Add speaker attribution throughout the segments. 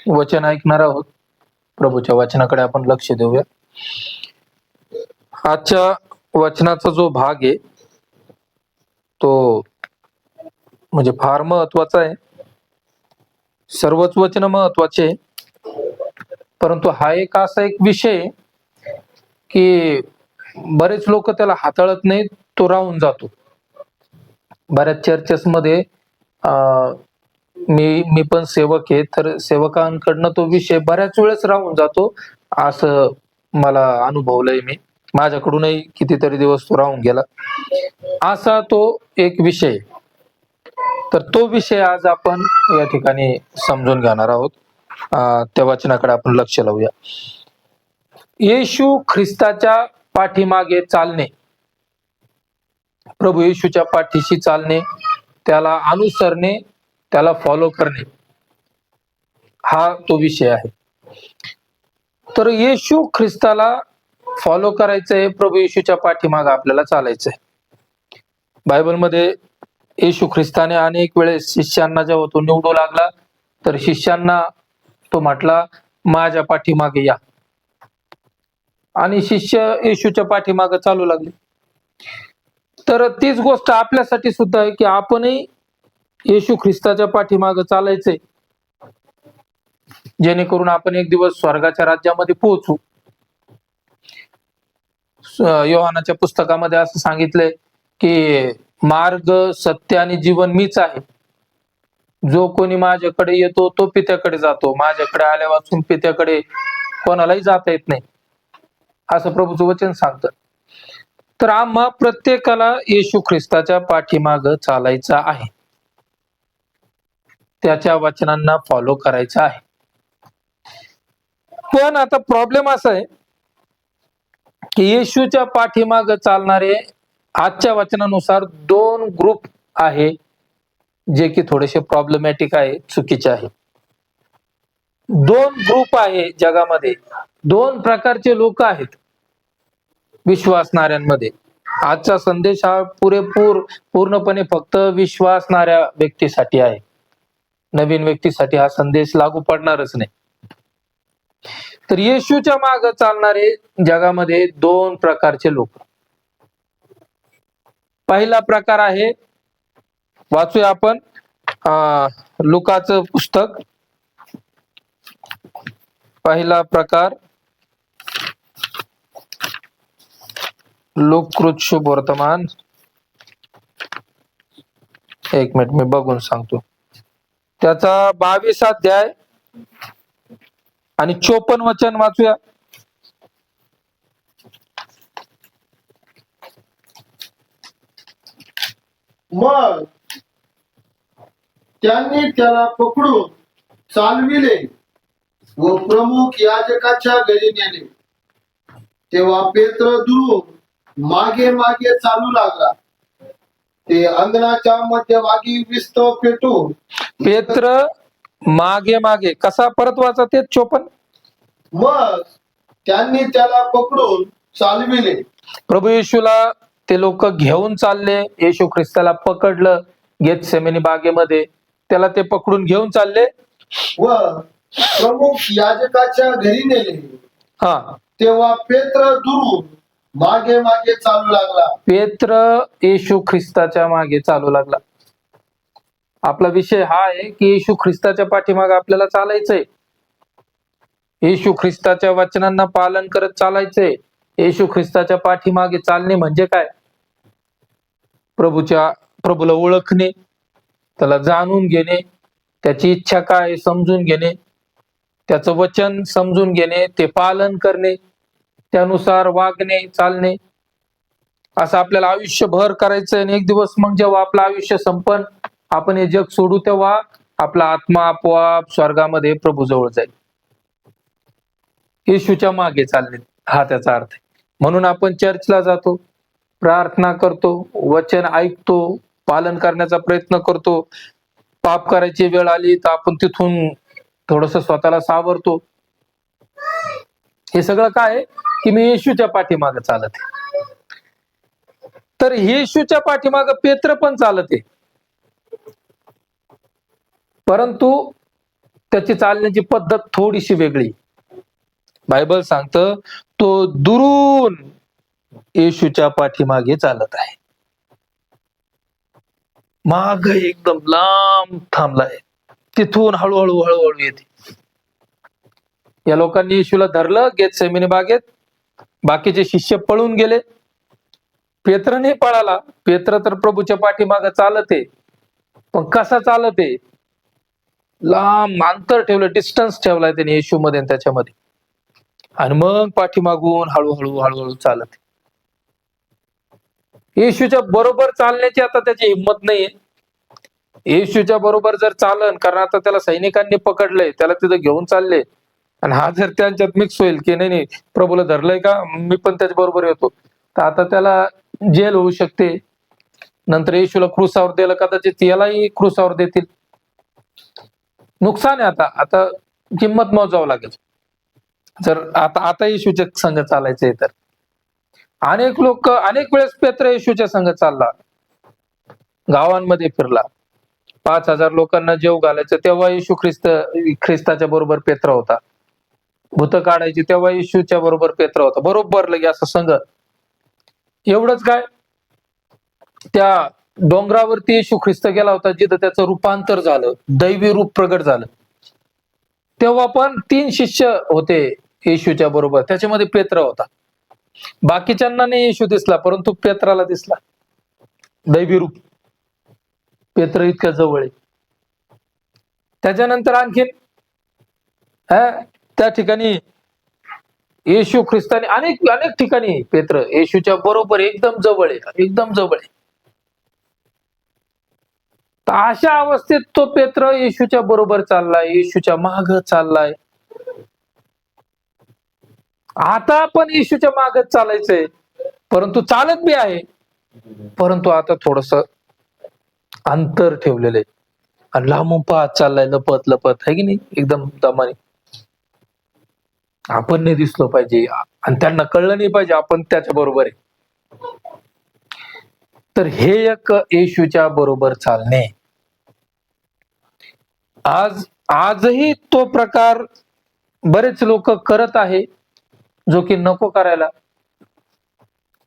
Speaker 1: वचन ऐकणार आहोत. प्रभूच्या वचनाकडे आपण लक्ष देऊया. आजच्या वचनाचा जो भाग आहे तो म्हणजे फार महत्वाचा आहे. सर्वच वचन महत्वाचे आहे, परंतु हा एक असा एक विषय की बरेच लोक त्याला हाताळत नाहीत, तो राहून जातो. बऱ्याच चर्चेस मध्ये मी पण सेवक आहे, तर सेवकांकडनं तो विषय बऱ्याच वेळेस राहून जातो, असं मला अनुभवलंय. मी माझ्याकडूनही कितीतरी दिवस तो राहून गेला. असा तो एक विषय. तर तो विषय आज आपण या ठिकाणी समजून घेणार आहोत. त्या वचनाकडे आपण लक्ष लावूया. येशू ख्रिस्ताच्या पाठीमागे चालणे, प्रभू येशूच्या पाठीशी चालणे, त्याला अनुसरणे, त्याला फॉलो करणे, हा तो विषय आहे. तर येशू ख्रिस्ताला फॉलो करायचंय, प्रभू येशूच्या पाठीमागे आपल्याला चालायचंय. बायबलमध्ये येशू ख्रिस्ताने अनेक वेळेस शिष्यांना जेव्हा तो निवडू लागला, तर शिष्यांना तो म्हटला, माझ्या पाठीमागे या. आणि शिष्य येशूच्या पाठीमागे चालू लागले. तर तीच गोष्ट आपल्यासाठी सुद्धा आहे की आपणही येशू ख्रिस्ताच्या पाठीमागे चालायचंय, जेणेकरून आपण एक दिवस स्वर्गाच्या राज्यामध्ये पोहोचू. योहानाच्या पुस्तकामध्ये असं सांगितलंय की मार्ग, सत्य आणि जीवन मीच आहे. जो कोणी माझ्याकडे येतो तो पित्याकडे जातो, माझ्याकडे आल्यापासून पित्याकडे कोणालाही जाता येत नाही, असं प्रभूचं वचन सांगतं. तर आम्हा प्रत्येकाला येशू ख्रिस्ताच्या पाठीमागे चालायचं आहे, त्याच्या वचनांना फॉलो करायचं आहे. पण आता प्रॉब्लेम असा आहे की येशूच्या पाठीमागे चालणारे आजच्या वचनानुसार दोन ग्रुप आहे, जे की थोडेसे प्रॉब्लेमॅटिक आहे, चुकीचे आहे. दोन ग्रुप आहे जगामध्ये, दोन प्रकारचे लोक आहेत विश्वासणाऱ्यांमध्ये. आजचा संदेश हा पूर्णपणे फक्त विश्वासणाऱ्या व्यक्तीसाठी आहे. नवीन व्यक्तीसाठी हा संदेश लागू पडणारच नाही. तर येशूच्या मागे चालणारे जगामध्ये दोन प्रकारचे लोक. पहिला प्रकार आहे, वाचूया आपण लुकाचं पुस्तक. पहिला प्रकार लोककृत शुभ वर्तमान. एक मिनिट मी बघून सांगतो. त्याचा 22 अध्याय आणि 54 वचन वाचूया.
Speaker 2: मग त्यांनी त्याला पकडून चालविले व प्रमुख याजकाच्या घरी नेले. तेव्हा पेत्र दुरून मागे मागे चालू लागला. ते अंगणाच्या मध्यभागी विस्तव पेटून.
Speaker 1: पेत्र मागे मागे कसा, परत वाचा ते 54.
Speaker 2: मग त्यांनी त्याला पकडून चालविले.
Speaker 1: प्रभू येशूला ते लोक घेऊन चालले. येशू ख्रिस्ताला पकडलं गेतसेमनी बागेमध्ये, त्याला ते पकडून घेऊन चालले
Speaker 2: व प्रमुख याजकाच्या घरी नेले. तेव्हा पेत्र दुरून मागे मागे चालू लागला.
Speaker 1: पेत्र येशू ख्रिस्ताच्या मागे चालू लागला. आपला विषय हा आहे की येशू ख्रिस्ताच्या पाठीमागे आपल्याला चालायचंय, येशू ख्रिस्ताच्या वचनांना पालन करत चालायचंय. येशू ख्रिस्ताच्या पाठीमागे चालणे म्हणजे काय? प्रभूला ओळखणे, त्याला जाणून घेणे, त्याची इच्छा काय समजून घेणे, त्याचं वचन समजून घेणे, ते पालन करणे, त्यानुसार वागणे, चालणे, असं आपल्याला आयुष्यभर करायचंय. आणि एक दिवस मग जेव्हा आपलं आयुष्य संपन, आपण हे जग सोडू, तेव्हा आपला आत्मा आपोआप स्वर्गामध्ये प्रभू जवळ जाईल. येशूच्या मागे चालणे हा त्याचा अर्थ आहे. म्हणून आपण चर्चला जातो, प्रार्थना करतो, वचन ऐकतो, पालन करण्याचा प्रयत्न करतो. पाप करायची वेळ आली तर आपण तिथून थोडस स्वतःला सावरतो. हे सगळं काय की मी येशूच्या पाठीमागे चालत आहे. तर येशूच्या पाठीमागे पेत्र पण चालत आहे, परंतु त्याची चालण्याची पद्धत थोडीशी वेगळी. बायबल सांगतं तो दुरून येशूच्या पाठीमागे चालत आहे. माग एकदम लांब थांबलाय, तिथून हळूहळू हळूहळू येते. या लोकांनी येशूला धरलं गेतसेमनी बागेत. बाकीचे शिष्य पळून गेले. पेत्र नाही पळाला. पेत्र तर प्रभूच्या पाठीमागे चालत आहे, पण कसा चालत आहे? लांब अंतर ठेवलं, डिस्टन्स ठेवलाय त्याने येशू मध्ये आणि त्याच्यामध्ये, आणि मग पाठीमागून हळूहळू हळूहळू चालत. येशूच्या बरोबर चालण्याची आता त्याची हिंमत नाहीये. येशूच्या बरोबर जर चालन, कारण आता त्याला सैनिकांनी पकडलंय, त्याला तिथं घेऊन चालले, आणि हा जर त्यांच्यात मिक्स होईल की नाही प्रभूला धरलंय का, मी पण त्याच्या बरोबर येतो, तर आता त्याला जेल होऊ शकते. नंतर येशूला क्रूसावर दिलं, कदाचित यालाही क्रूसावर देतील. नुकसान आहे. आता किंमत मोजावं लागेल जर आता येशूच्या संघ चालायचंय तर. अनेक लोक, अनेक वेळेस पेत्र येशूच्या संघ चालला, गावांमध्ये फिरला, 5,000 लोकांना जेव घालायचं तेव्हा येशू ख्रिस्ताच्या बरोबर पेत्र होता. भूत काढायची तेव्हा येशूच्या बरोबर पेत्र होता. बरोबर लगे असं संघ. एवढंच काय, त्या डोंगरावरती येशू ख्रिस्त गेला होता, जिथं त्याचं रूपांतर झालं, दैवी रूप प्रगट झालं, तेव्हा पण 3 शिष्य होते येशूच्या बरोबर, त्याच्यामध्ये पेत्र होता. बाकीच्यांना नाही येशू दिसला, परंतु पेत्राला दिसला दैवी रूप. पेत्र इतक्या जवळ आहे. त्याच्यानंतर आणखीन त्या ठिकाणी येशू ख्रिस्ताने अनेक अनेक ठिकाणी पेत्र येशूच्या बरोबर एकदम जवळ आहे, एकदम जवळ आहे. तर अशा अवस्थेत तो पेत्र येशूच्या बरोबर चाललाय, येशूच्या माग चाललाय. आता पण येशूच्या मागच चालायचंय, परंतु चालत बी आहे, परंतु आता थोडस अंतर ठेवलेलं आहे, आणि लांबून पाहत चाललाय, लपत लपत, आहे की नाही, एकदम दमाने. आपण नाही दिसलो पाहिजे, आणि त्यांना कळलं नाही पाहिजे आपण त्याच्या बरोबर आहे. तर हे एक येशूच्या बरोबर चालणे. आजही तो प्रकार बरेच लोक करत आहे, जो की नको करायला.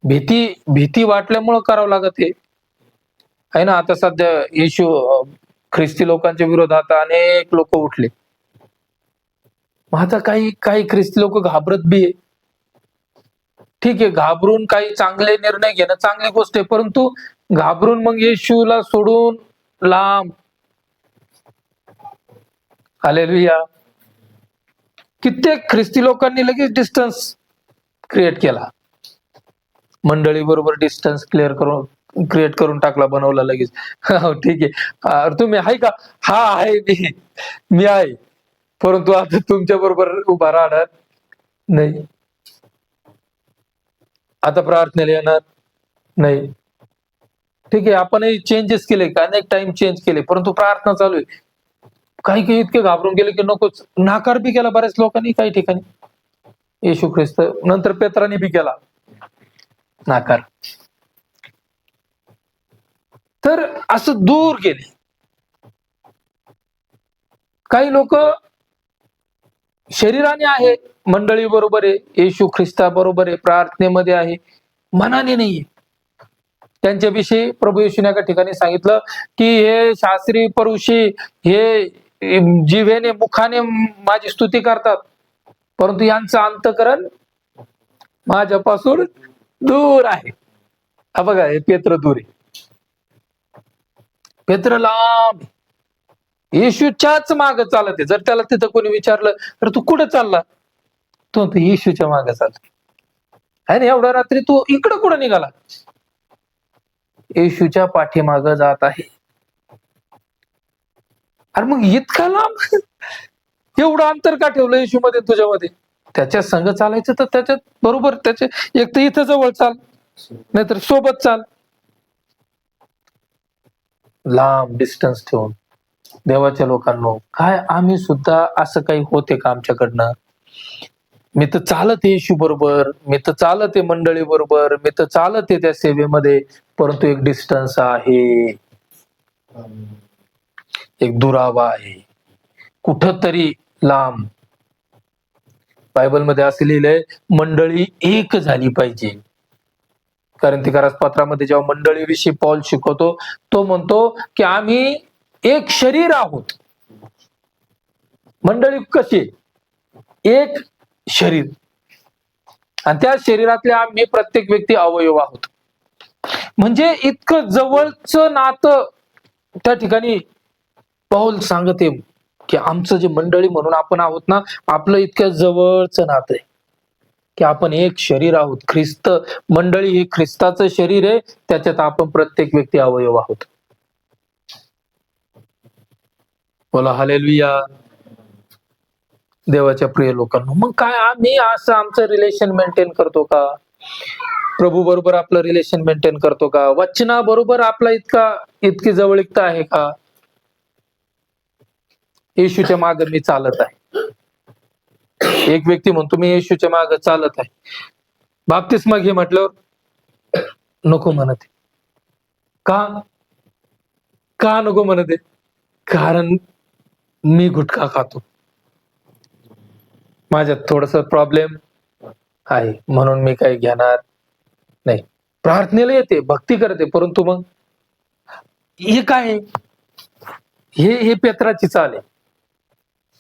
Speaker 1: भीती वाटल्यामुळं करावं लागत आहे ना. आता सध्या येशू ख्रिस्ती लोकांच्या विरोधात अनेक लोक उठले. आता काही ख्रिस्ती लोक घाबरत बी आहे. ठीक आहे, घाबरून काही चांगले निर्णय घेणं चांगली गोष्ट आहे, परंतु घाबरून मग येशूला सोडून लांब. हालेलुया. कित्येक ख्रिस्ती लोकांनी लगेच डिस्टन्स क्रिएट केला, मंडळी बरोबर डिस्टन्स क्रिएट करून टाकला, बनवला लगेच. ठीक आहे, तुम्ही आहे का? हा आहे, मी आहे, परंतु आता तुमच्या बरोबर उभा राहणार नाही, आता प्रार्थनेला येणार नाही. ठीक आहे, आपणही चेंजेस केले, अनेक टाइम चेंज केले, परंतु प्रार्थना चालू आहे. काही इतके घाबरून गेले की नकोच. नाकार बी केला बऱ्याच लोकांनी काही ठिकाणी येशू ख्रिस्त. नंतर पेत्राने बी केला नाकार. तर असं दूर गेले. काही लोक शरीराने आहे, मंडळी बरोबर आहे, येशू ख्रिस्ता बरोबर आहे, प्रार्थनेमध्ये आहे, मनाने नाहीये. त्यांच्याविषयी प्रभू येशूने एका ठिकाणी सांगितलं की हे शास्त्री परुषी हे जिव्हेने मुखाने माझी स्तुती करतात, परंतु यांचं अंतःकरण माझ्यापासून दूर आहे. हा बघा, हे पेत्र दूर आहे, पेत्र लांब, येशूच्याच माग चालत आहे. जर त्याला तिथं कोणी विचारलं तर तू कुठं चालला, तो येशूच्या मागे चालतो आहे ना. एवढ्या रात्री तू इकडं कुठं निघाला? येशूच्या पाठीमाग जात आहे. अरे मग इतका लांब, एवढं अंतर का ठेवलं येशूमध्ये तुझ्यामध्ये? त्याच्या संग चालायचं तर त्याच्यात बरोबर, त्याच्या एक तर इथं जवळ चाल, नाहीतर सोबत चाल. लांब डिस्टन्स ठेवून. देवाच्या लोकांनो, काय आम्ही सुद्धा असं काही होते का आमच्याकडनं? मी तर चालत येशू बरोबर, मी तर चालत आहे मंडळी बरोबर, मी तर चालत आहे त्या सेवेमध्ये, परंतु एक डिस्टन्स आहे, एक दुरावा आहे. कुठंतरी लांब. बायबलमध्ये असं लिहिलंय, मंडळी एक झाली पाहिजे. कारण ती पत्रामध्ये जेव्हा मंडळीविषयी पौल शिकवतो, तो म्हणतो की आम्ही एक शरीर आहोत. मंडळी कशी? एक शरीर, आणि त्या शरीरातले आम्ही प्रत्येक व्यक्ती अवयव आहोत. म्हणजे इतकं जवळचं नातं त्या ठिकाणी पौल सांगते की आमचं जे मंडळी म्हणून आपण आहोत ना, आपलं इतक्या जवळचं नातं आहे की आपण एक शरीर आहोत. ख्रिस्त मंडळी हे ख्रिस्ताचं शरीर आहे, त्याच्यात आपण प्रत्येक व्यक्ती अवयव आहोत. बोला हालेलुया. देवाच्या प्रिय लोकांना, मग काय आम्ही असं आमचं रिलेशन मेंटेन करतो का? प्रभू बरोबर आपलं रिलेशन मेंटेन करतो का? वचना बरोबर आपला इतकी जवळीकता आहे का? येशूच्या मागे मी चालत आहे. एक व्यक्ती म्हणतो मी येशूच्या मागे चालत आहे. बाप्तिस्मा घे म्हटल्यावर नको म्हणते. का नको म्हणते? कारण मी गुटखा खातो, माझ्यात थोडस प्रॉब्लेम आहे, म्हणून मी काही घेणार नाही. प्रार्थनेला येते, भक्ती करते, परंतु मग हे काय? हे पेत्राची चाल आहे.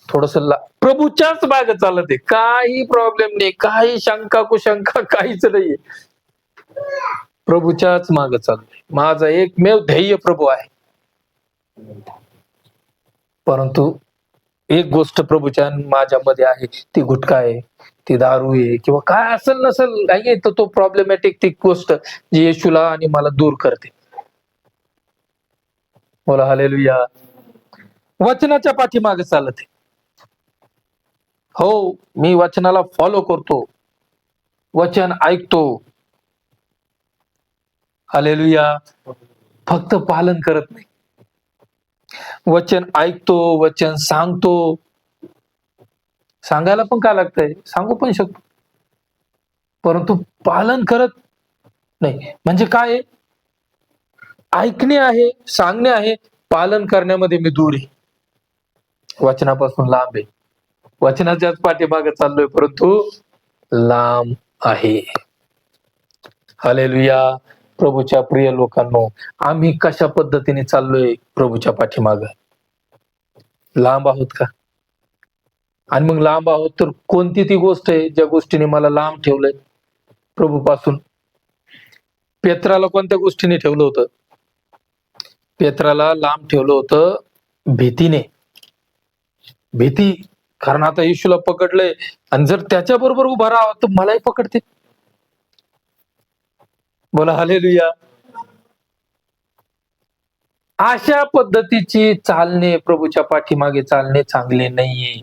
Speaker 1: थोडस प्रभूच्याच मागे चालत आहे, काही प्रॉब्लेम नाही, काही शंका कुशंका काहीच नाहीये. प्रभूच्याच मागे चालतोय. माझा एकमेव ध्येय प्रभू आहे. परंतु एक गोष्ट प्रभूच्या माझ्यामध्ये आहे, ती गुटखा आहे, ती दारू आहे, किंवा काय असेल नसेल नाही, तर तो प्रॉब्लेमॅटिक ती गोष्ट जी येशूला आणि मला दूर करते. बोला हालेलुया. वचनाच्या पाठीमागे चालत आहे. हो, मी वचनाला फॉलो करतो, वचन ऐकतो. हालेलुया. फक्त पालन करत नाही. वचन ऐकतो, वचन सांगतो. सांगायला पण काय लागतंय, सांगू पण शकतो, परंतु पालन करत नाही. म्हणजे काय? ऐकणे आहे, सांगणे आहे, पालन करण्यामध्ये मी दूर आहे, वचनापासून लांब आहे. वचनाच्याच पाठीमागे चाललोय, परंतु लांब आहे. हालेलुया. प्रभूच्या प्रिय लोकांनो, आम्ही कशा पद्धतीने चाललोय प्रभूच्या पाठीमागे? लांब आहोत का? आणि मग लांब आहोत तर कोणती ती गोष्ट आहे ज्या गोष्टीने मला लांब ठेवलंय प्रभूपासून? पेत्राला कोणत्या गोष्टीने ठेवलं होतं? पेत्राला लांब ठेवलं होतं भीतीने. भीती, कारण आता येशूला पकडलंय, आणि जर त्याच्या बरोबर उभा राहावं तर मलाही पकडते. बोला हालेलुया. अशा पद्धतीची चालणे, प्रभूच्या पाठीमागे चालणे चांगले नाहीये.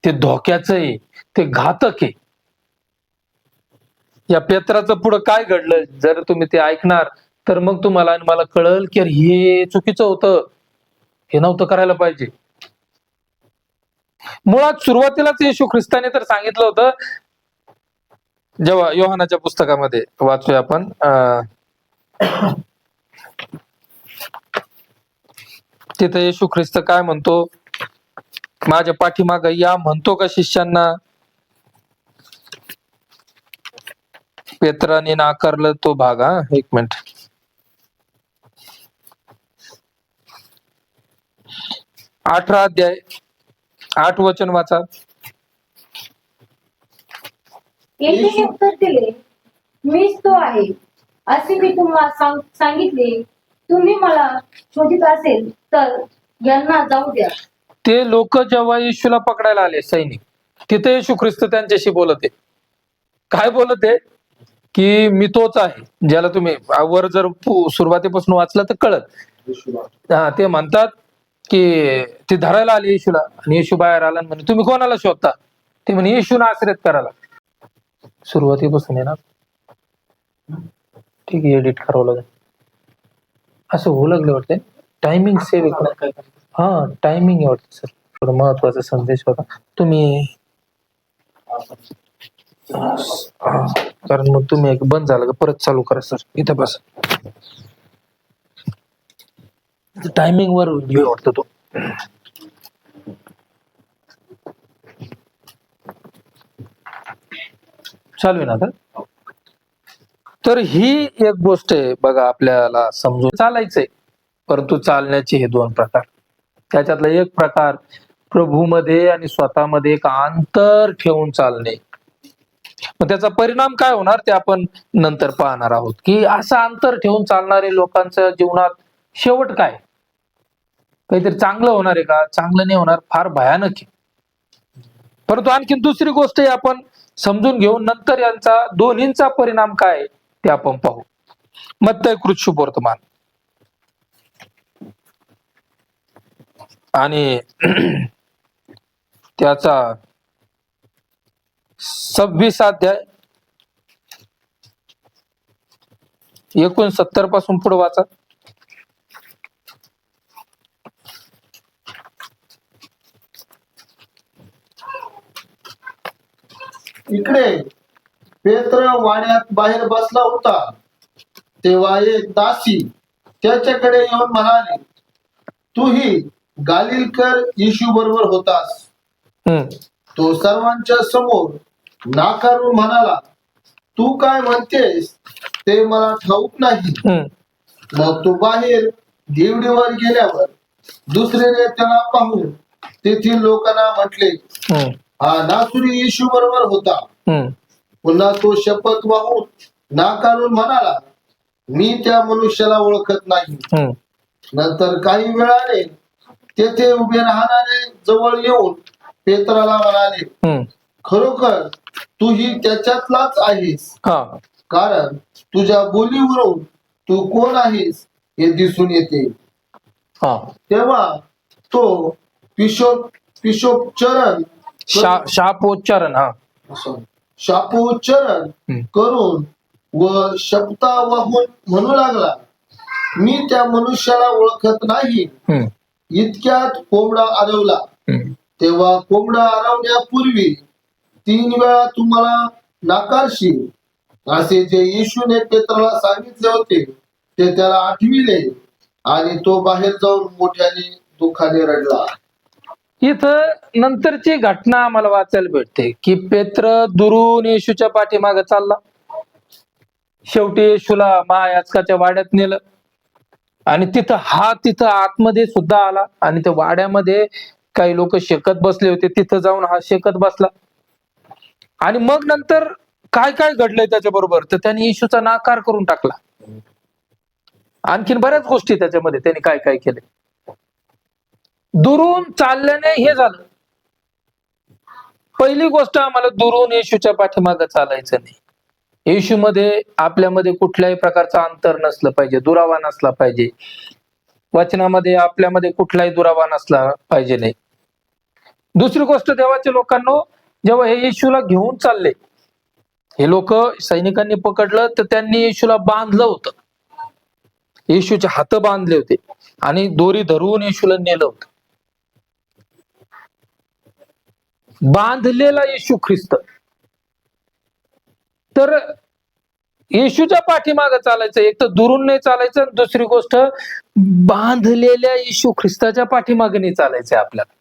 Speaker 1: ते धोक्याचं आहे, ते घातक आहे. या पेत्राचं पुढं काय घडलं जर तुम्ही ते ऐकणार, तर मग तुम्हाला आणि मला कळल की हे चुकीचं होतं, हे नव्हतं करायला पाहिजे. मुळात सुरुवातीलाच येशू ख्रिस्ताने तर सांगितलं होतं, जेव्हा योहानाच्या पुस्तकामध्ये वाचूया आपण, तिथे येशू ख्रिस्त काय म्हणतो? माझ्या पाठीमागे या म्हणतो का शिष्यांना? पेत्राने नाकारलं तो भाग. एक मिनिट, 18 अध्याय 8 वचन वाचा.
Speaker 3: येशूने उत्तर दिले, मीच तो आहे, असे मी तुम्हाला सांगितले. तुम्ही मला शोधित असेल तर यांना जाऊ द्या.
Speaker 1: ते लोक जेव्हा येशूला पकडायला आले, सैनिक, तिथे येशू ख्रिस्त त्यांच्याशी बोलत आहे. काय बोलत आहे? की मी तोच आहे, ज्याला तुम्ही वर जर सुरुवातीपासून वाचलं तर कळत. ते म्हणतात की ते धरायला आले येशूला, आणि येशू बाहेर आला आणि म्हणे तुम्ही कोणाला शोधता? ते म्हणे येशूला आश्रय करायला. सुरुवातीपासून आहे ना, ठीक आहे, एडिट करावं लागेल. असं होऊ लागलं वाटतंय. टायमिंग सेव्ह काय? टायमिंग आहे वाटतं सर, थोडा महत्वाचा संदेश होता. तुम्ही कारण मग तुम्ही एक बंद झालं का परत चालू करा सर. इथं बस, टायमिंग वर वाटतं तो. चालू आहे ना आता. तर ही एक गोष्ट आहे बघा, आपल्याला समजून चालायचंय, परंतु चालण्याचे हे दोन प्रकार. त्याच्यातला एक प्रकार प्रभूमध्ये आणि स्वतःमध्ये एक अंतर ठेवून चालणे. मग त्याचा परिणाम काय होणार ते आपण नंतर पाहणार आहोत, की असं अंतर ठेवून चालणारे लोकांच्या जीवनात शेवट काय, काहीतरी चांगलं होणार आहे का, चांगलं नाही होणार, फार भयानक आहे. परंतु आणखी दुसरी गोष्ट आपण समजून घेऊन नंतर यांचा दोन्हींचा परिणाम काय ते आपण पाहू. मत्तय कृत शुभवर्तमान आणि त्याचा 26 अध्याय 69 पासून पुढे वाचा.
Speaker 2: इकडे पेत्र वाड्यात बाहेर बसला होता, तेव्हा एक दासी त्याच्याकडे येऊन म्हणाली, तूही गालिलकर येशू बरोबर होतास. तो सर्वांच्या समोर नाकारून म्हणाला, तू काय म्हणतेस ते मला ठाऊक नाही. मग तो बाहेर देवडीवर गेल्यावर दुसरीने त्याला पाहून तेथील लोकांना म्हटले, हा नासुरी येशू बरोबर होता. पुन्हा तो शपथ वाहून नाकारून म्हणाला, मी त्या मनुष्याला ओळखत नाही. नंतर काही वेळाने तेथे उभे राहणारे जवळ येऊन पेत्राला म्हणाले, खरोखर तूही त्याच्यातलाच आहेस, कारण तुझ्या बोलीवरून तू कोण आहेस हे दिसून येते. तेव्हा तो पिशोपचरण शापोच्चारण करून व शपथा वाहून म्हणू लागला, मी त्या मनुष्याला ओळखत नाही. इतक्यात कोंबडा आरवला. तेव्हा कोंबडा आरवण्यापूर्वी 3 वेळा तुम्हाला नाकारशील असे जे येशूने पेत्राला सांगितले होते ते त्याला आठविले आणि तो बाहेर जाऊन मोठ्याने दुःखाने रडला.
Speaker 1: इथं नंतरची घटना आम्हाला वाचायला भेटते की पेत्र दुरून येशूच्या पाठीमागे चालला. शेवटी येशूला महायाजकाच्या वाड्यात नेलं आणि तिथं आतमध्ये सुद्धा आला आणि त्या वाड्यामध्ये काही लोक शेकत बसले होते, तिथं जाऊन हा शेकत बसला. आणि मग नंतर काय काय घडलंय त्याच्याबरोबर, तर त्याने येशूचा नाकार करून टाकला. आणखीन बऱ्याच गोष्टी त्याच्यामध्ये त्याने काय काय केले. दुरून चालल्याने हे झालं. पहिली गोष्ट, आम्हाला दुरून येशूच्या पाठीमागे चालायचं नाही. येशूमध्ये आपल्यामध्ये कुठल्याही प्रकारचं अंतर नसलं पाहिजे, दुरावा नसला पाहिजे. वचनामध्ये आपल्यामध्ये कुठलाही दुरावा नसला पाहिजे नाही. दुसरी गोष्ट, देवाच्या लोकांनो, जेव्हा हे येशूला घेऊन चालले, हे लोक सैनिकांनी पकडलं तर त्यांनी येशूला बांधलं होतं. येशूचे हात बांधले होते आणि दोरी धरून येशूला नेलं होतं. बांधलेला येशू ख्रिस्त. तर येशूच्या पाठीमागे चालायचं, एक तर दुरून नाही चालायचं, दुसरी गोष्ट बांधलेल्या येशू ख्रिस्ताच्या पाठीमागे नाही चालायचंय आपल्याला.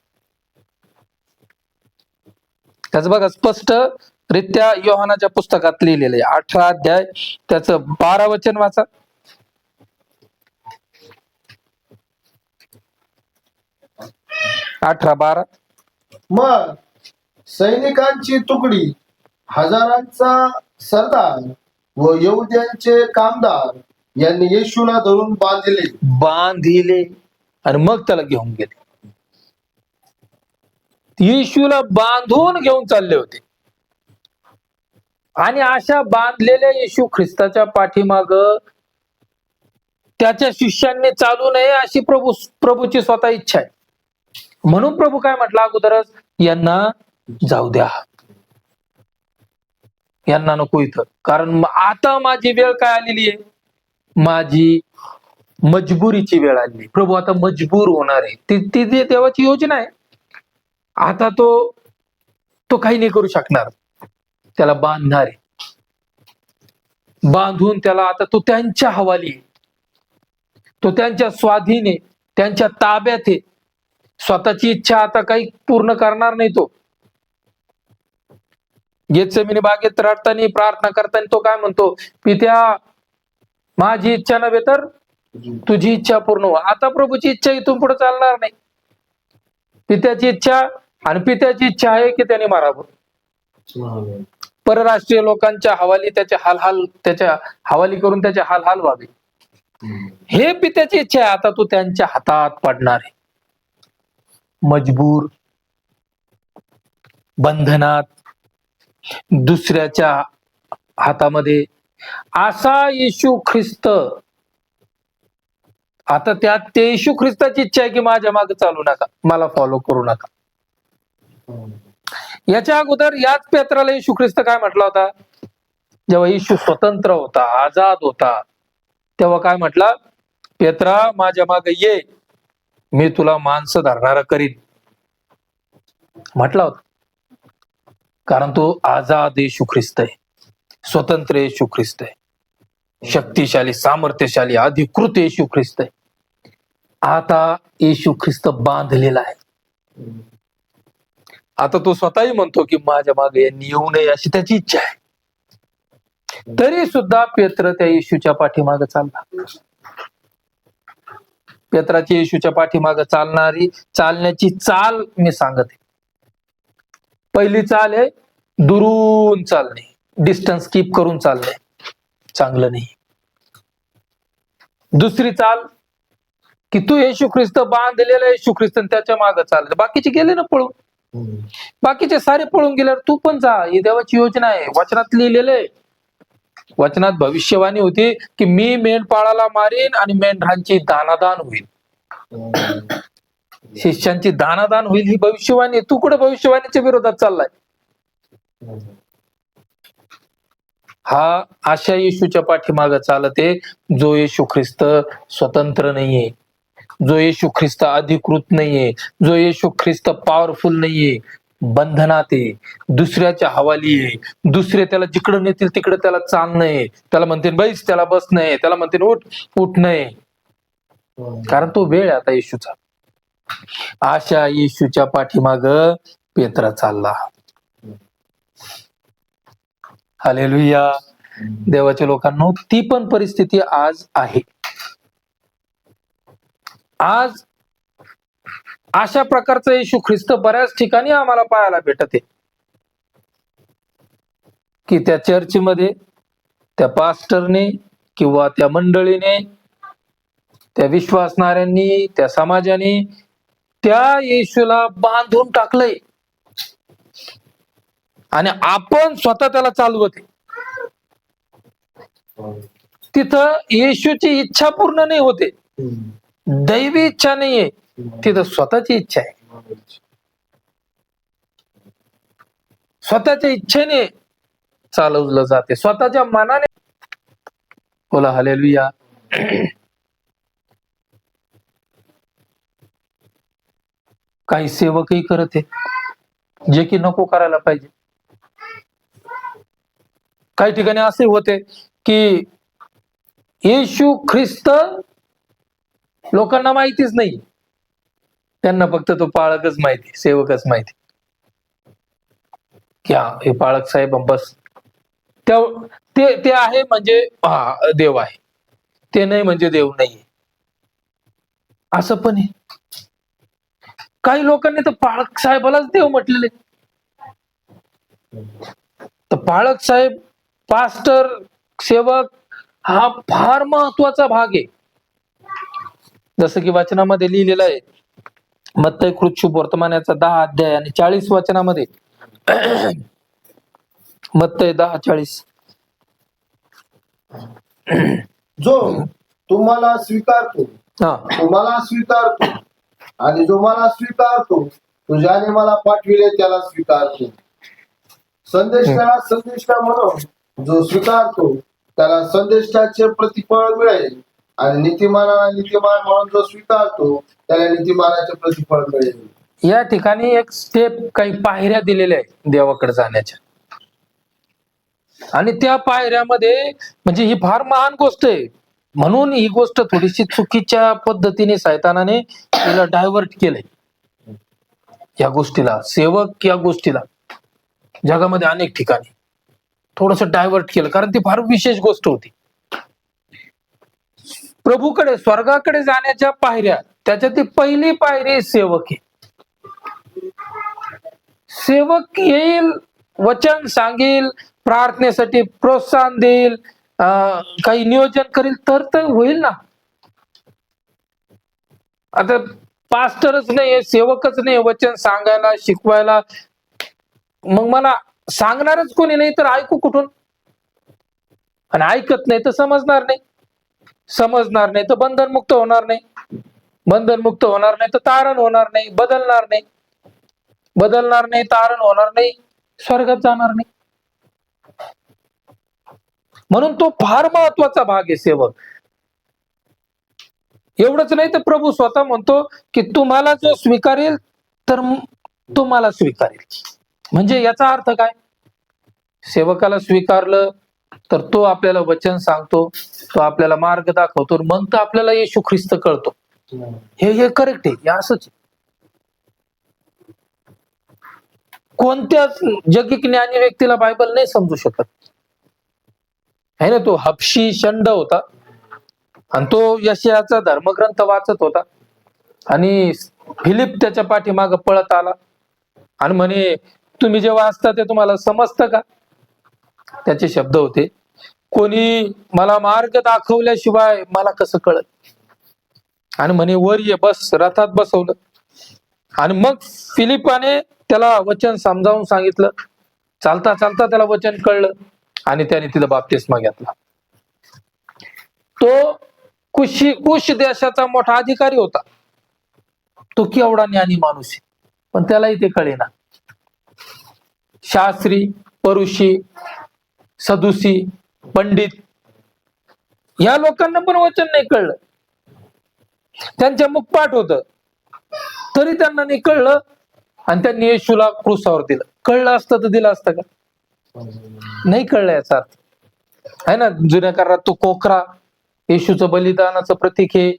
Speaker 1: त्याच बघा स्पष्ट रित्या योहानाच्या पुस्तकात लिहिलेलं आहे. 18 अध्याय त्याचं 12 वचन वाचा. 18:12.
Speaker 2: मग सैनिकांची तुकडी, हजारांचा सरदार व यहुद्यांचे कामदार यांनी येशूला धरून
Speaker 1: बांधिले आणि मग त्याला घेऊन गेले. येशूला बांधून घेऊन चालले होते. आणि अशा बांधलेल्या येशू ख्रिस्ताच्या पाठीमाग त्याच्या शिष्यांनी चालू नये अशी प्रभूची स्वतः इच्छा आहे. म्हणून प्रभू काय म्हटलं अगोदरच, यांना जाऊ द्या, यांना नको इथं, कारण आता माझी वेळ काय आलेली आहे, माझी मजबुरीची वेळ आली. प्रभू आता मजबूर होणार आहे. ती देवाची योजना आहे. आता तो काही नाही करू शकणार, त्याला बांधणार आहे. बांधून त्याला आता तो त्यांच्या हवाली आहे, तो त्यांच्या स्वाधीन आहे, त्यांच्या ताब्यात आहे. स्वतःची इच्छा आता काही पूर्ण करणार नाही तो. गेत्सेमनी बागेत रडताना प्रार्थना करताना तो काय म्हणतो, पित्या माझी इच्छा नव्हे तर तुझी इच्छा पूर्ण हो. आता प्रभूची इच्छा इथून पुढे चालणार नाही. पित्याची इच्छा, आणि पित्याची इच्छा आहे की त्याने मारावं. परराष्ट्रीय लोकांच्या हवाली त्याच्या हवाली करून त्याचे हाल व्हावे, हे पित्याची इच्छा आहे. आता तो त्यांच्या हातात पडणार आहे, मजबूर, बंधनात, दुसऱ्याच्या हातामध्ये. असा येशू ख्रिस्त, आता त्यात ते येशू ख्रिस्ताची इच्छा आहे की माझ्या मागे चालू नका, मला फॉलो करू नका. याच्या अगोदर याच पेत्राला येशू ख्रिस्त काय म्हटला होता, जेव्हा येशू स्वतंत्र होता, आजाद होता, तेव्हा काय म्हटला, पेत्रा माझ्या मागे ये, मी तुला माणसं धरणारा करीन म्हटला होता. कारण तो आजाद येशू ख्रिस्त आहे, स्वतंत्र येशू ख्रिस्त आहे, शक्तिशाली, सामर्थ्यशाली, अधिकृत येशू ख्रिस्त आहे. आता येशू ख्रिस्त बांधलेला आहे. आता तो स्वतःही म्हणतो की माझ्या मागे यांनी येऊ नये अशी त्याची इच्छा आहे. तरी सुद्धा पेत्र त्या येशूच्या पाठीमागे चालला. पेत्राची येशूच्या पाठीमागे चालण्याची चाल मी सांगत आहे. पहिली चाल आहे दुरून चालणे, डिस्टन्स कीप करून चालणे, चांगलं नाही. दुसरी चाल की तू येशू ख्रिस्त बांधलेला येशू ख्रिस्त त्याच्या मागे चालले, बाकीचे गेले ना पळून, बाकीचे सारे पळून गेल्यावर तू पण जा. ही देवाची योजना आहे, वचनात लिहिलेलं आहे. वचनात भविष्यवाणी होती की मी मेंढपाळाला मारीन आणि मेंढरांची दानादान होईल, शिष्यांची दानादान होईल, ही भविष्यवाणी. तू कुठे भविष्यवाणीच्या विरोधात चाललाय? हा अशा येशूच्या पाठीमागे चालत आहे जो येशू ख्रिस्त स्वतंत्र नाहीये, जो येशू ख्रिस्त अधिकृत नाहीये, जो येशू ख्रिस्त पॉवरफुल नाहीये, बंधनात आहे, दुसऱ्याच्या हवाली आहे. दुसरे त्याला जिकडे नेतील तिकडे त्याला चालणं, त्याला म्हणते बैस, त्याला बस नाही, त्याला म्हणते उठ नाही, कारण तो वेळ आहे आता येशूचा. अशा येशूच्या पाठीमाग पेत्रा चालला. हालेलुया. देवाच्या लोकांनो, ती पण परिस्थिती आज आहे. आज अशा प्रकारचा येशू ख्रिस्त बऱ्याच ठिकाणी आम्हाला पाहायला भेटत आहे की त्या चर्चमध्ये, त्या पास्टरने किंवा त्या मंडळीने, त्या विश्वासणाऱ्यांनी, त्या समाजाने त्या येशूला बांधून टाकलंय आणि आपण स्वतः त्याला चालवत आहे. तिथं येशूची इच्छा पूर्ण नाही होते, दैवी इच्छा नाहीये, तिथं स्वतःची इच्छा आहे. स्वतःच्या इच्छेने चालवलं जाते, स्वतःच्या मनाने. बोला हालेलुया. काही सेवकही करत आहे जे की नको करायला पाहिजे. काही ठिकाणी असे होते की येशू ख्रिस्त लोकांना माहितीच नाही, त्यांना फक्त तो पाळकच माहिती, सेवकच माहिती. क्या हे पाळक साहेब बस ते आहे म्हणजे हा देव आहे, ते नाही म्हणजे देव नाहीये, असं पण आहे. काही लोकांनी तर पाळक साहेबालाच देव म्हटलेले. तर पाळक साहेब, पास्टर, सेवक हा फार महत्वाचा भाग आहे. जसं की वचनामध्ये लिहिलेलं आहे, मत्तई कृत शुभ वर्तमानाचा 10 अध्याय आणि 40 वचनामध्ये, मत्तई 10:40,
Speaker 2: जो तुम्हाला स्वीकारतो तुम्हाला स्वीकारतो, आणि जो मला स्वीकारतो तुझ्याने मला पाठविले त्याला स्वीकारतो. संदेष्टाला संदेष्टा म्हणून जो स्वीकारतो त्याला संदेष्टाचे प्रतिफळ मिळेल, आणि नीतिमानाला नीतिमान म्हणून जो स्वीकारतो त्याला नीतिमानाचे प्रतिफळ मिळेल.
Speaker 1: या ठिकाणी एक स्टेप, काही पायऱ्या दिलेल्या आहेत देवाकडे जाण्याच्या, आणि त्या पायऱ्यामध्ये म्हणजे ही फार महान गोष्ट आहे. म्हणून ही गोष्ट थोडीशी चुकीच्या पद्धतीने शैतानाने तिला डायव्हर्ट केलंय, या गोष्टीला, सेवक या गोष्टीला. जगामध्ये अनेक ठिकाणी थोडस डायव्हर्ट केलं, कारण ती फार विशेष गोष्ट होती. प्रभूकडे, स्वर्गाकडे जाण्याच्या पायऱ्या, त्याच्यात पहिली पायरी सेवक आहे. सेवक येईल, वचन सांगेल, प्रार्थनेसाठी प्रोत्साहन देईल, काही नियोजन करेल, तर होईल ना. आता पास्टरच नाही, सेवकच नाही वचन सांगायला, शिकवायला, मग मला सांगणारच कोणी नाही तर ऐकू कुठून? आणि ऐकत नाही तर समजणार नाही, समजणार नाही तर बंधनमुक्त होणार नाही, बंधनमुक्त होणार नाही तर तारण होणार नाही, बदलणार नाही, बदलणार नाही, तारण होणार नाही, स्वर्गात जाणार नाही. म्हणून तो फार महत्वाचा भाग आहे सेवक. एवढंच नाही तर प्रभू स्वतः म्हणतो की तुम्हाला जो स्वीकारेल तर तो मला स्वीकारेल. म्हणजे याचा अर्थ काय? सेवकाला स्वीकारलं तर तो आपल्याला वचन सांगतो, तो आपल्याला मार्ग दाखवतो, मग तर आपल्याला येशू ख्रिस्त कळतो. हे करेक्ट आहे, हे असंच. कोणत्याच जगिक ज्ञानी व्यक्तीला बायबल नाही समजू शकत आहे ना. तो हबशी शंड होता आणि तो यशाचा धर्मग्रंथ वाचत होता आणि फिलिप त्याच्या पाठीमाग पळत आला आणि म्हणे, तुम्ही जे वाचता ते तुम्हाला समजतं का? त्याचे शब्द होते, कोणी मला मार्ग दाखवल्याशिवाय मला कसं कळत? आणि म्हणे वर ये, बस. रथात बसवलं आणि मग फिलिपाने त्याला वचन समजावून सांगितलं. चालता चालता त्याला वचन कळलं आणि त्याने तिथं बाप्तिस्मा घेतला. तो कुश देशाचा मोठा अधिकारी होता. तो केवढा ज्ञानी माणूस आहे, पण त्यालाही ते कळेना. शास्त्री, परुषी, सदुसी, पंडित या लोकांना पण वचन नाही कळलं. त्यांच्या मुखपाठ होत तरी त्यांना नाही कळलं आणि त्यांनी येशूला क्रूसावर दिलं. कळलं असतं तर दिलं असतं का? नाही कळलं. याचा अर्थ आहे ना, जुन्या करारात तो कोकरा येशूचं बलिदानाचं प्रतीक आहे,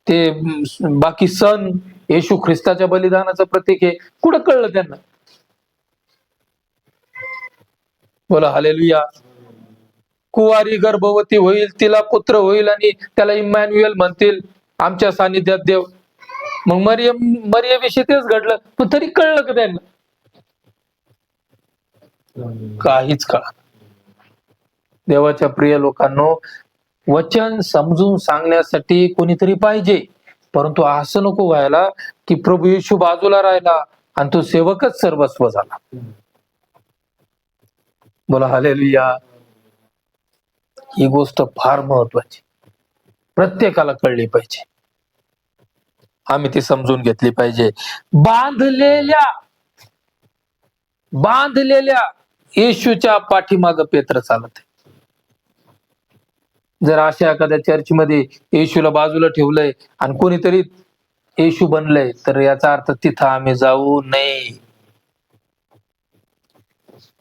Speaker 1: ते बाकी सण येशू ख्रिस्ताच्या बलिदानाचं प्रतीक आहे. कुठं कळलं त्यांना? बोला हालेलुया. कुवारी गर्भवती होईल, तिला पुत्र होईल आणि त्याला इम्मॅन्युएल म्हणतील, आमच्या सानिध्यात देव. मग मरियमविषयी तेच घडलं, पण तरी कळलं का त्यांना? काहीच कळलं. देवाच्या प्रिय लोकांनो, वचन समजून सांगण्यासाठी कोणीतरी पाहिजे, परंतु असं नको व्हायला की प्रभू येशू बाजूला राहिला आणि तो सेवकच सर्वस्व झाला. बोला हालेलुया. ही गोष्ट फार महत्वाची, प्रत्येकाला कळली पाहिजे. आम्ही ती समजून घेतली पाहिजे. बांधलेल्या येशूच्या पाठीमाग पेत्र चालत आहे. जर अशा एखाद्या चर्चमध्ये येशूला बाजूला ठेवलंय आणि कोणीतरी येशू बनलंय, तर याचा अर्थ तिथं आम्ही जाऊ नये.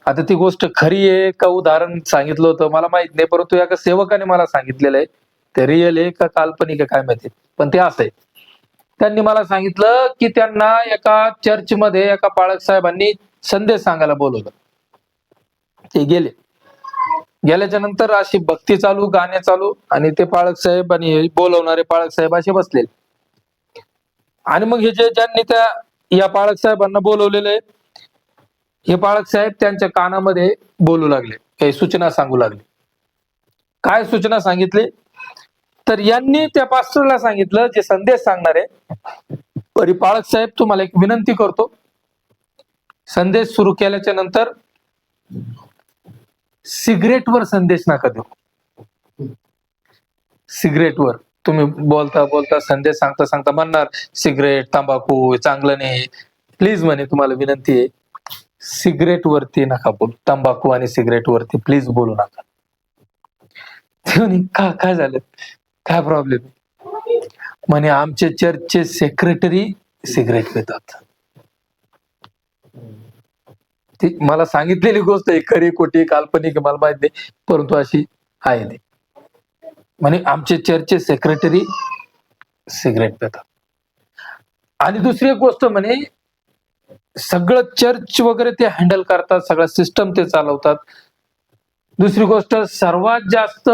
Speaker 1: आता ती गोष्ट खरी आहे का उदाहरण सांगितलं होतं मला माहित नाही, परंतु एका सेवकाने मला सांगितलेलं आहे. ते रिअल आहे का काल्पनिक आहे काय माहिती, पण ते असं आहे. त्यांनी मला सांगितलं की त्यांना एका चर्चमध्ये एका पाळक साहेबांनी संदेश सांगायला बोलवलं. ते गेल्याच्या नंतर अशी भक्ती चालू, गाणे चालू, आणि ते पाळक साहेब आणि बोलवणारे पाळक साहेब असे बसलेले. आणि मग हे ज्यांनी या पाळक साहेबांना बोलवलेले, हे पाळक साहेब त्यांच्या कानामध्ये बोलू लागले, काही सूचना सांगू लागले. काय सूचना सांगितली? तर यांनी त्या पास्टरला सांगितलं, जे संदेश सांगणार आहे, पाळक साहेब तुम्हाला एक विनंती करतो, संदेश सुरू केल्याच्या नंतर सिगरेटवर संदेश नका देऊ. सिगरेटवर तुम्ही बोलता बोलता संदेश सांगता सांगता म्हणणार सिगरेट, तंबाखू चांगलं नाही, प्लीज म्हणे तुम्हाला विनंती आहे, सिगरेट वरती नका बोलू, तंबाखू आणि सिगरेट वरती प्लीज बोलू नका. काय झालं, काय प्रॉब्लेम? म्हणे आमचे चर्चचे सेक्रेटरी सिगरेट पितात. ती मला सांगितलेली गोष्ट आहे, खरी खोटी काल्पनिक मला माहित नाही, परंतु अशी आहे ती. म्हणे आमचे चर्चचे सेक्रेटरी सिगरेट पितात. आणि दुसरी एक गोष्ट म्हणे, सगळं चर्च वगैरे ते हँडल करतात, सगळं सिस्टम ते चालवतात. दुसरी गोष्ट, सर्वात जास्त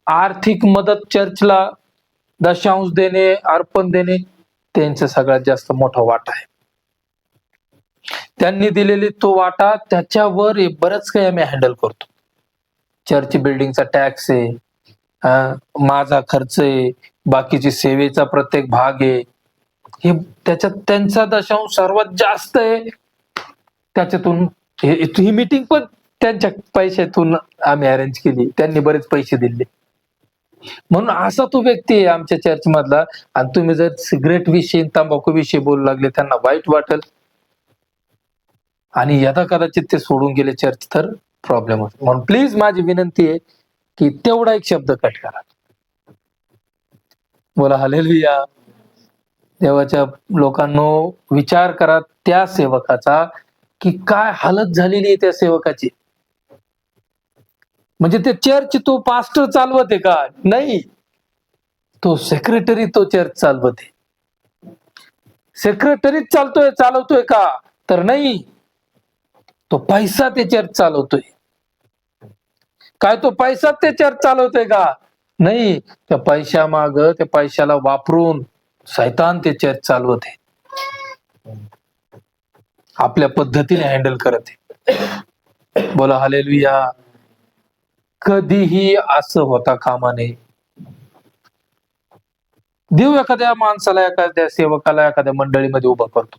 Speaker 1: आर्थिक मदत चर्चला दशांश देणे, अर्पण देणे, त्यांचा सगळ्यात जास्त मोठा वाटा आहे. त्यांनी दिलेली तो वाटा, त्याच्यावर बरंच काही आम्ही हँडल करतो. चर्च बिल्डिंगचा टॅक्स आहे, माझा खर्च आहे, बाकीची सेवेचा प्रत्येक भाग आहे, हे त्याच्यात त्यांचा दशांश सर्वात जास्त आहे. त्याच्यातून ही मीटिंग पण त्यांच्या पैशातून आम्ही अरेंज केली, त्यांनी बरेच पैसे दिले. म्हणून असा तो व्यक्ती आहे आमच्या चर्च मधला. आणि तुम्ही जर सिगरेट विषयी, तंबाखू विषयी बोलू लागले, त्यांना वाईट वाटेल आणि यदा कदाचित ते सोडून गेले चर्च तर प्रॉब्लेम होतो. म्हणून प्लीज माझी विनंती आहे की तेवढा एक शब्द कट करा. बोला हालेलुया. देवाच्या लोकांनो, विचार करा त्या सेवकाचा, की काय हालत झालेली आहे त्या सेवकाची. म्हणजे ते चर्च तो पास्टर चालवत आहे का? नाही, तो सेक्रेटरी तो चर्च चालवत आहे. सेक्रेटरीच चालवतोय का? तर नाही, तो पैसा ते चर्च चालवतोय. काय तो पैसा ते चर्च चालवतोय का? नाही, त्या पैशा माग, त्या पैशाला वापरून शैतान ते चर्च चालवत आहे, आपल्या पद्धतीने हँडल करत आहे. बोला हालेलुया. कधीही असं होता कामा नये. देव एखाद्या माणसाला, एखाद्या सेवकाला एखाद्या मंडळीमध्ये उभा करतो,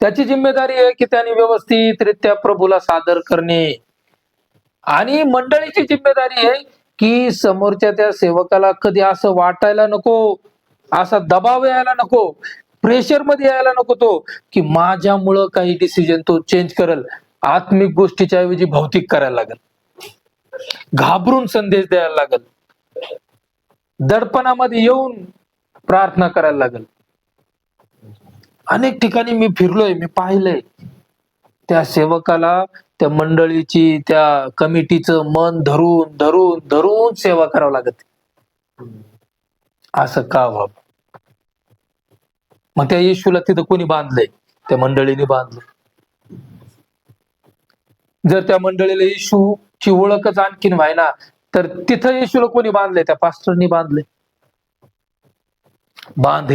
Speaker 1: त्याची जिम्मेदारी आहे की त्याने व्यवस्थितरित्या प्रभूला सादर करणे. आणि मंडळीची जिम्मेदारी आहे की समोरच्या त्या सेवकाला कधी असं वाटायला नको, असा दबाव यायला नको, प्रेशर मध्ये यायला नको तो, की माझ्यामुळं काही डिसिजन तो चेंज करेल. आत्मिक गोष्टीच्या ऐवजी भौतिक करायला लागेल, घाबरून संदेश द्यायला लागेल, दडपणामध्ये येऊन प्रार्थना करायला लागेल. अनेक ठिकाणी मी फिरलोय, मी पाहिलंय त्या सेवकाला, त्या मंडळीची, त्या कमिटीचं मन धरून धरून धरून सेवा करावं लागत. असं का बाबा? मग त्या येशूला तिथं कोणी बांधलंय? त्या मंडळीने बांधलं. जर त्या मंडळीला येशूची ओळखच आणखीन व्हायना, तर तिथं येशूला कोणी बांधलंय? त्या पास्टरनी बांधलंय. बांध